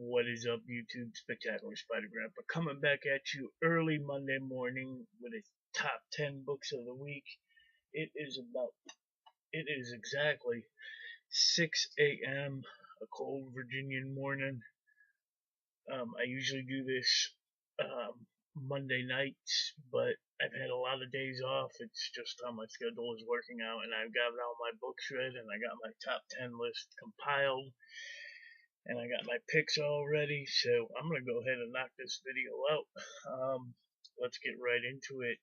What is up, YouTube? Spectacular Spider Grandpa coming back at you early Monday morning with a top 10 books of the week. It is exactly 6 a.m., a cold Virginian morning. I usually do this Monday nights, but I've had a lot of days off. It's just how my schedule is working out, and I've got all my books read, and I got my top 10 list compiled, and I got my picks all ready, so I'm going to go ahead and knock this video out. Let's get right into it.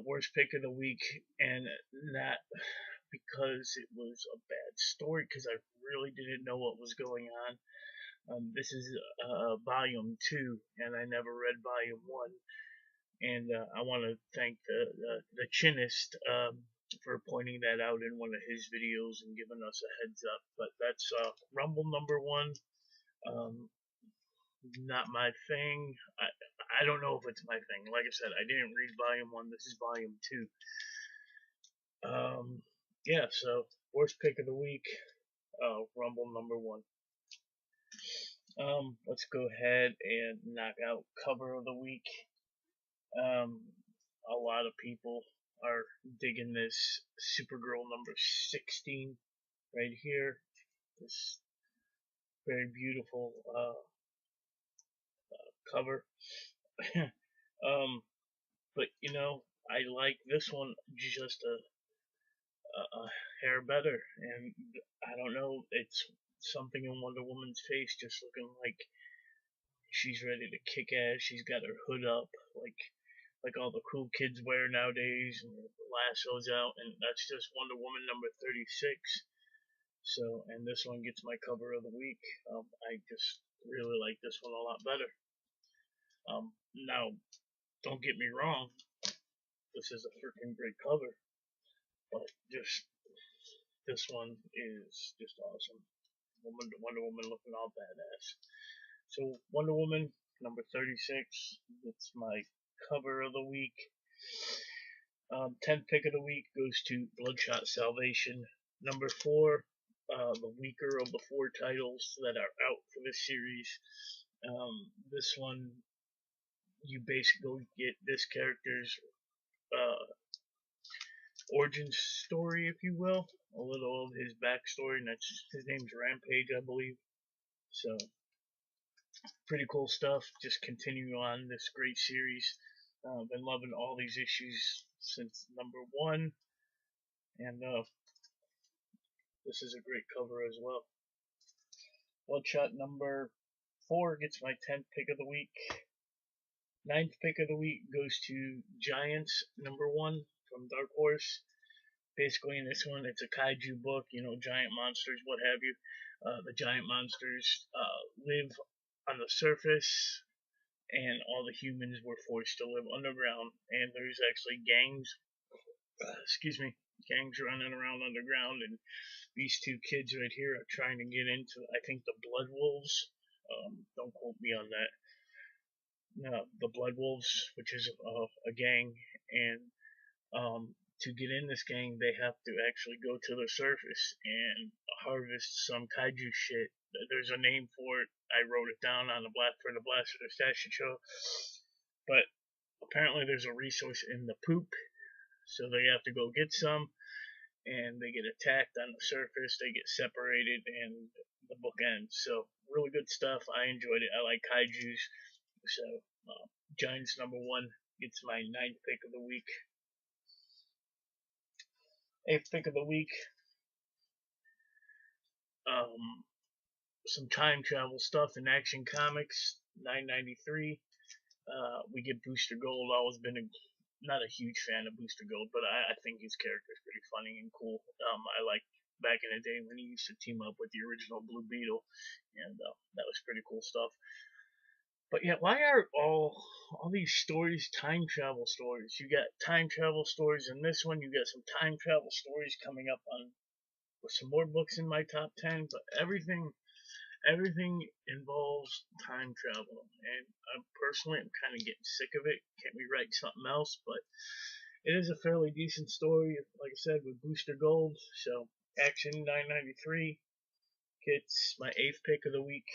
Worst pick of the week, and not because it was a bad story, because I really didn't know what was going on. This is volume 2, and I never read volume 1, and I want to thank the Chinist for pointing that out in one of his videos and giving us a heads up. But that's Rumble number 1. Not my thing. I don't know if it's my thing. Like I said, I didn't read volume 1. This is volume 2. Yeah, so worst pick of the week, Rumble number 1. Let's go ahead and knock out cover of the week. A lot of people are digging this Supergirl number 16 right here. This very beautiful cover. But you know, I like this one just a hair better, and I don't know, it's something in Wonder Woman's face just looking like she's ready to kick ass. She's got her hood up, like all the cool kids wear nowadays, and the lasso's out, and that's just Wonder Woman number 36. So, and this one gets my cover of the week. I just really like this one a lot better. Now, don't get me wrong, this is a freaking great cover, but just this one is just awesome. Wonder Woman looking all badass. So Wonder Woman number 36, it's my cover of the week. 10th pick of the week goes to Bloodshot Salvation number 4, the weaker of the 4 titles that are out for this series. This one, you basically get this character's origin story, if you will, a little of his backstory, and his name's Rampage, I believe. So, pretty cool stuff. Just continuing on this great series. Been loving all these issues since number 1, and this is a great cover as well. Bloodshot number 4 gets my 10th pick of the week. 9th pick of the week goes to Giants number 1 from Dark Horse. Basically, in this one, it's a kaiju book, you know, giant monsters, what have you. The giant monsters live on the surface, and all the humans were forced to live underground. And there's actually gangs running around underground, and these 2 kids right here are trying to get into, I think, the Blood Wolves. Don't quote me on that. No, the Blood Wolves, which is a gang, and to get in this gang, they have to actually go to the surface and harvest some kaiju shit. There's a name for it. I wrote it down on the Blaster show. But apparently there's a resource in the poop, so they have to go get some, and they get attacked on the surface. They get separated, and the book ends. So really good stuff. I enjoyed it. I like kaijus. So Giants number 1 gets my 9th pick of the week. 8th pick of the week, some time travel stuff in Action Comics, 993. We get Booster Gold. Always been not a huge fan of Booster Gold, but I think his character is pretty funny and cool. I like back in the day when he used to team up with the original Blue Beetle, and that was pretty cool stuff. But yeah, why are all these stories time travel stories? You got time travel stories in this one. You got some time travel stories coming up on with some more books in my top 10. But everything involves time travel, and I'm kind of getting sick of it. Can't we write something else? But it is a fairly decent story, like I said, with Booster Gold. So Action 993 gets my 8th pick of the week.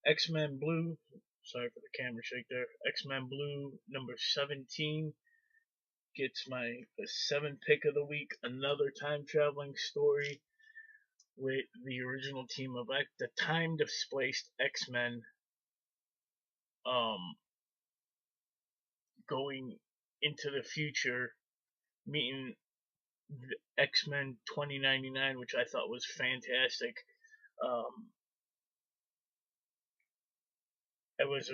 X-Men Blue, sorry for the camera shake there. X-Men Blue number 17 gets my 7th pick of the week. Another time traveling story with the original team of the time displaced X-Men going into the future, meeting the X-Men 2099, which I thought was fantastic. It was,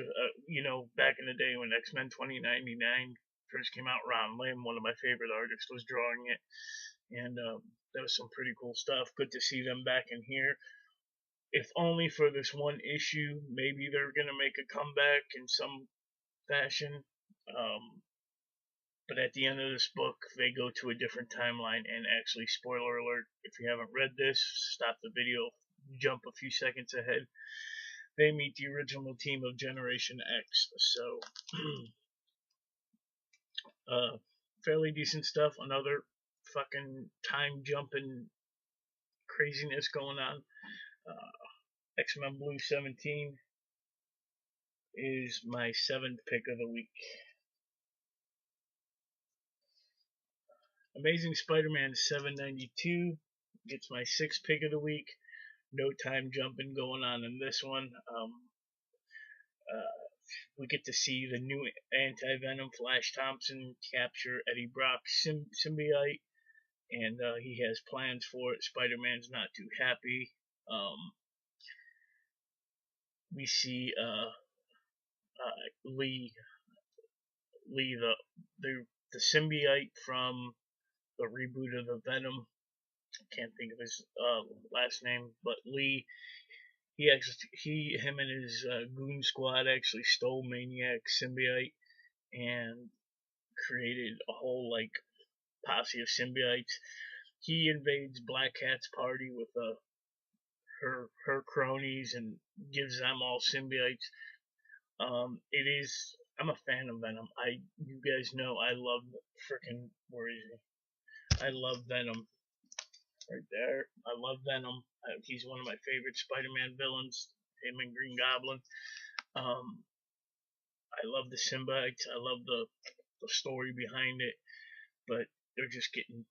back in the day when X-Men 2099 first came out, Ron Lim, one of my favorite artists, was drawing it. And that was some pretty cool stuff. Good to see them back in here. If only for this one issue. Maybe they're going to make a comeback in some fashion. But at the end of this book, they go to a different timeline. And actually, spoiler alert, if you haven't read this, stop the video, jump a few seconds ahead. They meet the original team of Generation X. So, fairly decent stuff. Another fucking time jumping craziness going on. X-Men Blue 17 is my 7th pick of the week. Amazing Spider-Man 792 gets my 6th pick of the week. No time jumping going on in this one. We get to see the new anti-Venom Flash Thompson capture Eddie Brock's symbiote, and he has plans for it. Spider-Man's not too happy. We see Lee, the symbiote from the reboot of the Venom. I can't think of his last name, but Lee. Him and his goon squad actually stole Maniac's symbiote and created a whole posse of symbiotes. He invades Black Cat's party with her cronies and gives them all symbiotes. I'm a fan of Venom. You guys know I love freaking, where is he? I love Venom. Right there. I love Venom. He's one of my favorite Spider-Man villains. Him and Green Goblin. I love the symbiotes. I love the story behind it, but they're just getting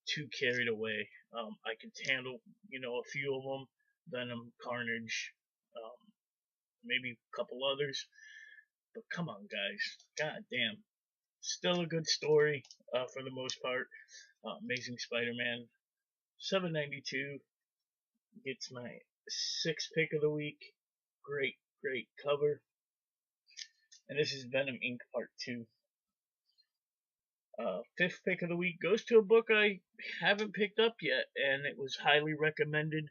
too carried away. I can handle, a few of them. Venom, Carnage, maybe a couple others. But come on, guys. God damn. Still a good story for the most part. Amazing Spider-Man 792 gets my 6th pick of the week. Great cover. And this is Venom Inc. Part 2. 5th pick of the week goes to a book I haven't picked up yet, and it was highly recommended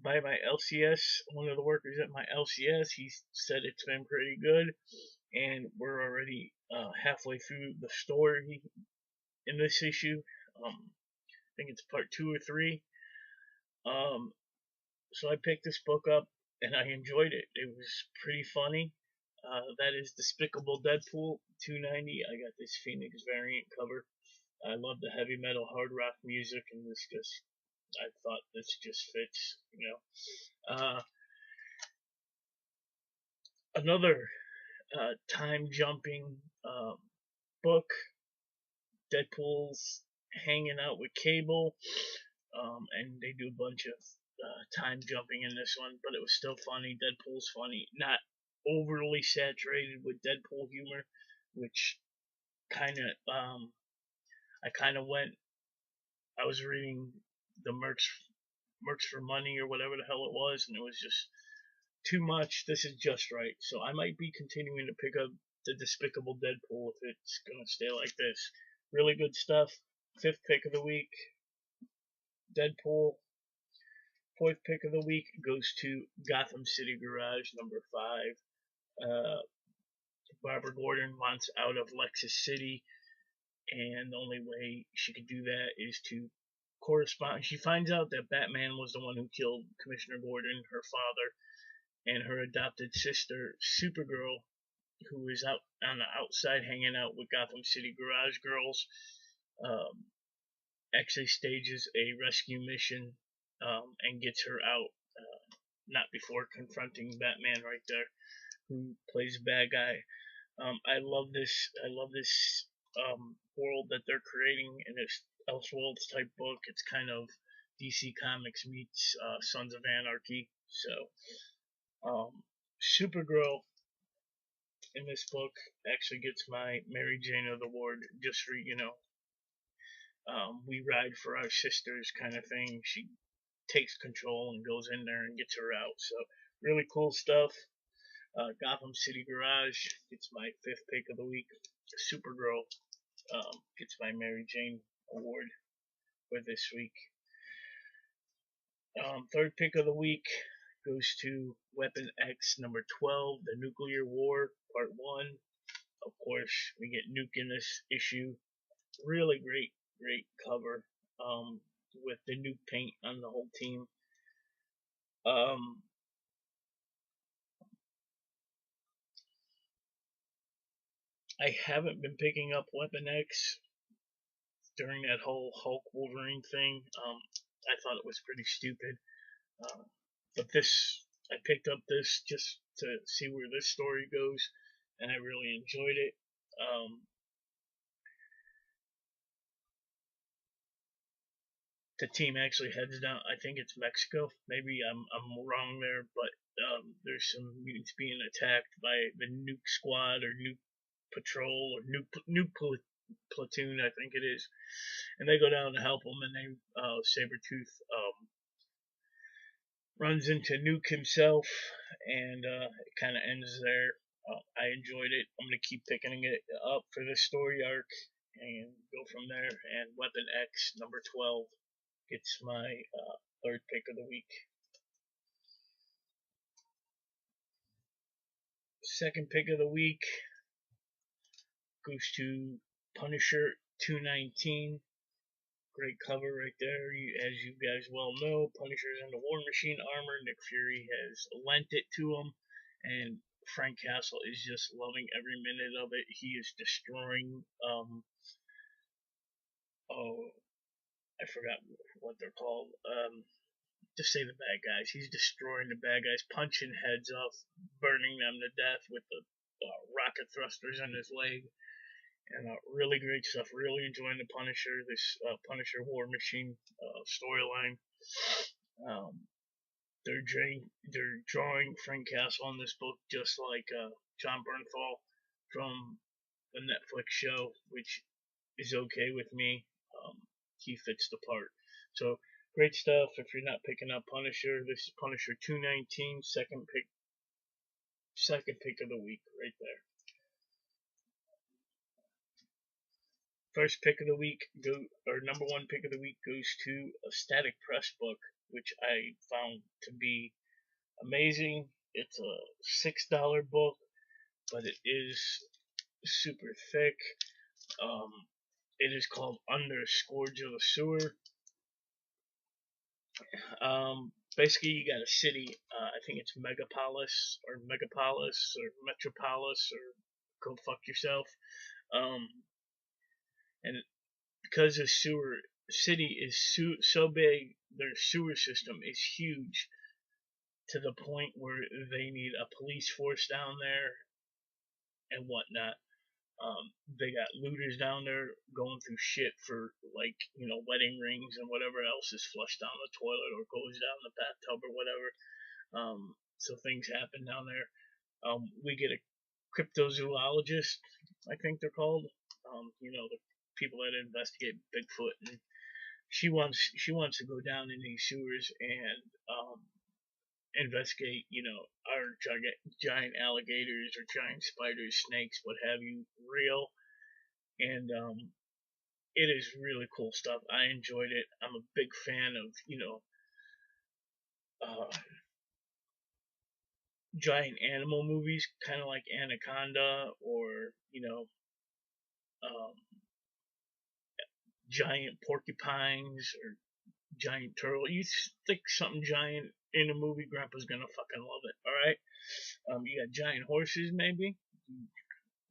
by my LCS, one of the workers at my LCS. He said it's been pretty good, and we're already halfway through the story in this issue. I think it's part 2 or 3. So I picked this book up, and I enjoyed it. It was pretty funny. That is Despicable Deadpool 290. I got this Phoenix variant cover. I love the heavy metal hard rock music, and I thought this just fits, Another time jumping book. Deadpool's hanging out with Cable, and they do a bunch of time jumping in this one, but it was still funny. Deadpool's funny, not overly saturated with Deadpool humor, which I was reading the Mercs for Money or whatever the hell it was, and it was just too much. This is just right. So I might be continuing to pick up the Despicable Deadpool if it's gonna stay like this. Really good stuff. 5th pick of the week, Deadpool. 4th pick of the week goes to Gotham City Garage number 5. Barbara Gordon wants out of Lexus City, and the only way she could do that is to correspond. She finds out that Batman was the one who killed Commissioner Gordon, her father, and her adopted sister, Supergirl, who is out on the outside hanging out with Gotham City Garage girls, actually stages a rescue mission and gets her out. not before confronting Batman right there, who plays a bad guy. I love this. I love this world that they're creating in this Elseworlds type book. It's kind of DC Comics meets Sons of Anarchy. So, Supergirl in this book actually gets my Mary Jane of the Award just for, we ride for our sisters kind of thing. She takes control and goes in there and gets her out. So, really cool stuff. Gotham City Garage gets my 5th pick of the week. Supergirl gets my Mary Jane Award for this week. 3rd pick of the week goes to Weapon X number 12, The Nuclear War, Part 1. Of course, we get Nuke in this issue. Really great cover with the Nuke paint on the whole team. I haven't been picking up Weapon X during that whole Hulk Wolverine thing. I thought it was pretty stupid. But I picked up this just to see where this story goes, and I really enjoyed it. The team actually heads down. I think it's Mexico. Maybe I'm wrong there, but there's some mutants being attacked by the Nuke Squad or Nuke Patrol or Nuke Platoon, I think it is, and they go down to help them, and they Sabretooth runs into Nuke himself, and it kind of ends there. I enjoyed it. I'm gonna keep picking it up for this story arc and go from there. And Weapon X number 12 gets my 3rd pick of the week. 2nd pick of the week goes to Punisher 219. Great cover right there. As you guys well know, Punisher's in the War Machine armor. Nick Fury has lent it to him, and Frank Castle is just loving every minute of it. He is destroying. I forgot what they're called. Just say the bad guys. He's destroying the bad guys, punching heads off, burning them to death with the rocket thrusters in his leg. And really great stuff. Really enjoying the Punisher, this Punisher War Machine storyline. They're drawing Frank Castle on this book just like John Bernthal from the Netflix show, which is okay with me. He fits the part. So great stuff. If you're not picking up Punisher, this is Punisher 219, second pick of the week right there. First pick of the week number 1 pick of the week goes to a Static Press book, which I found to be amazing. It's a $6 book, but it is super thick. It is called Under Scourge of the Sewer. Basically, you got a city. I think it's Megapolis or Metropolis or go fuck yourself. And because the city is so big, their sewer system is huge to the point where they need a police force down there and whatnot. They got looters down there going through shit for wedding rings and whatever else is flushed down the toilet or goes down the bathtub or whatever. So things happen down there. We get a cryptozoologist, I think they're called. The people that investigate Bigfoot, and she wants to go down in these sewers and investigate, are giant alligators or giant spiders, snakes, what have you, real? And it is really cool stuff. I enjoyed it. I'm a big fan of, giant animal movies, kind of like Anaconda or, giant porcupines or giant turtle. You stick something giant in a movie, Grandpa's gonna fucking love it. All right. You got giant horses, maybe.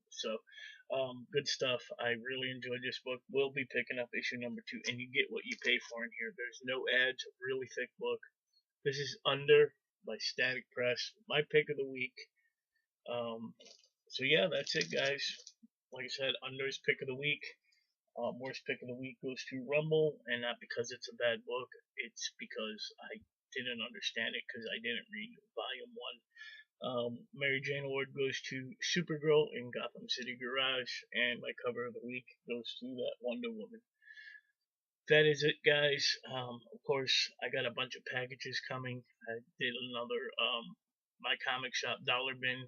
So, good stuff. I really enjoyed this book. We'll be picking up issue number 2, and you get what you pay for in here. There's no ads. Really thick book. This is under by Static Press, my pick of the week. So yeah, that's it, guys. Like I said, Under's pick of the week. Worst pick of the week goes to Rumble, and not because it's a bad book. It's because I didn't understand it because I didn't read Volume 1. Mary Jane Award goes to Supergirl in Gotham City Garage, and my cover of the week goes to that Wonder Woman. That is it, guys. Of course, I got a bunch of packages coming. I did another My Comic Shop Dollar Bin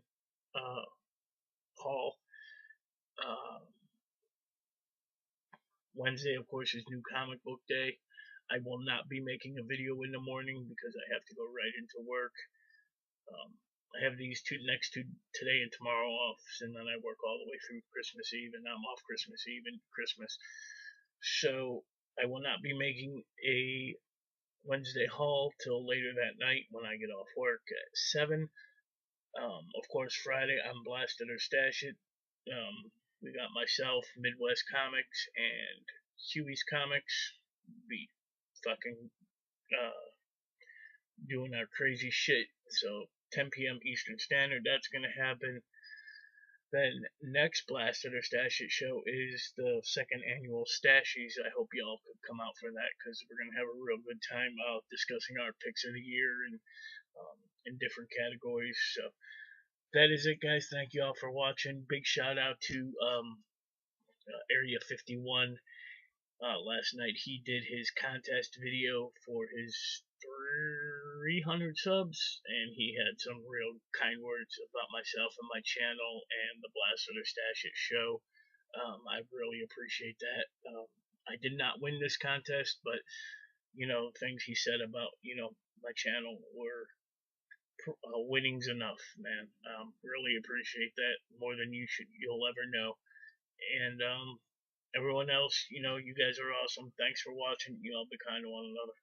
uh, haul. Wednesday, of course, is New Comic Book Day. I will not be making a video in the morning because I have to go right into work. I have these next two, today and tomorrow off, and then I work all the way through Christmas Eve, and I'm off Christmas Eve and Christmas. So I will not be making a Wednesday haul till later that night when I get off work at 7. Of course, Friday I'm Blasted or Stash It. We got myself, Midwest Comics, and Huey's Comics. Be fucking doing our crazy shit. So 10 p.m. Eastern Standard, that's gonna happen. Then next Blasted or Stash It show is the second annual Stashies. I hope y'all could come out for that because we're gonna have a real good time discussing our picks of the year and in different categories. So that is it, guys. Thank you all for watching. Big shout out to Area 51. Last night he did his contest video for his 300 subs, and he had some real kind words about myself and my channel and the Blasted or Stash It show. I really appreciate that. I did not win this contest, but things he said about my channel were winnings enough, man. Really appreciate that more than you'll ever know. And everyone else, you guys are awesome. Thanks for watching. You all be kind to one another.